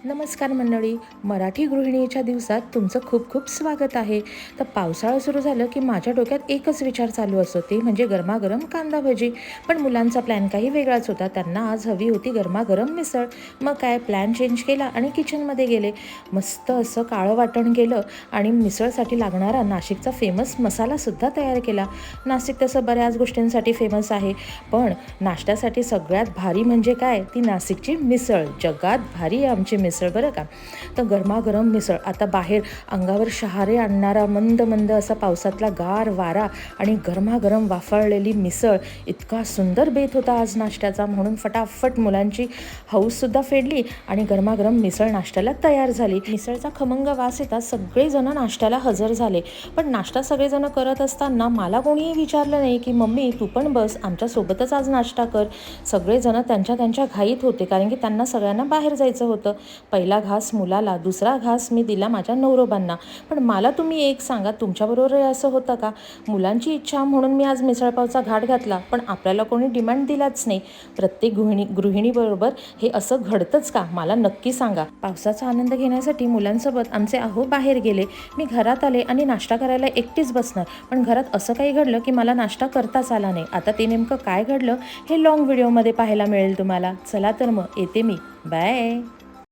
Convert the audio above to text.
नमस्कार मंडळी, मराठी गृहिणीच्या दिवसात तुमचं खूप खूप स्वागत आहे. तर पावसाळा सुरू झालं की माझ्या डोक्यात एकच विचार चालू असतो, ते म्हणजे गरमागरम कांदा भजी. पण मुलांचा प्लॅन काही वेगळाच होता. त्यांना आज हवी होती गरमागरम मिसळ. मग काय प्लॅन चेंज केला आणि किचनमध्ये गेले. मस्त असं काळं वाटण केलं आणि मिसळसाठी लागणारा नाशिकचा फेमस मसालासुद्धा तयार केला. नाशिक तसं बऱ्याच गोष्टींसाठी फेमस आहे, पण नाश्त्यासाठी सगळ्यात भारी म्हणजे काय, ती नाशिकची मिसळ. जगात भारी आहे आमची मिसळ बरं का. तर गरमागरम मिसळ, आता बाहेर अंगावर शहारे आणणारा मंद मंद असा पावसातला गार वारा आणि गरमागरम वाफाळलेली मिसळ, इतका सुंदर बेत होता आज नाश्त्याचा. म्हणून फटाफट मुलांची हौससुद्धा फेडली आणि गरमागरम मिसळ नाश्त्याला तयार झाली. मिसळचा खमंग वास येतात सगळेजण नाश्त्याला हजर झाले. पण नाश्ता सगळेजण करत असताना मला कोणीही विचारलं नाही की मम्मी तू पण बस, आमच्यासोबतच आज नाश्ता कर. सगळेजण त्यांच्या त्यांच्या घाईत होते, कारण की त्यांना सगळ्यांना बाहेर जायचं होतं. पहिला घास मुलाला, दुसरा घास मी दिला माझ्या नवरोबांना. पण मला तुम्ही एक सांगा, तुमच्याबरोबर असं होतं का? मुलांची इच्छा म्हणून मी आज मिसळपावचा घाट घातला, पण आपल्याला कोणी डिमांड दिलाच नाही. प्रत्येक गृहिणीबरोबर हे असं घडतंच का? मला नक्की सांगा. पावसाचा आनंद घेण्यासाठी मुलांसोबत आमचे अहो बाहेर गेले. मी घरात आले आणि नाश्ता करायला एकटीच बसणार, पण घरात असं काही घडलं की मला नाश्ता करताच आला नाही. आता ते नेमकं काय घडलं हे लॉंग व्हिडिओमध्ये पाहायला मिळेल तुम्हाला. चला तर मग येते मी. बाय.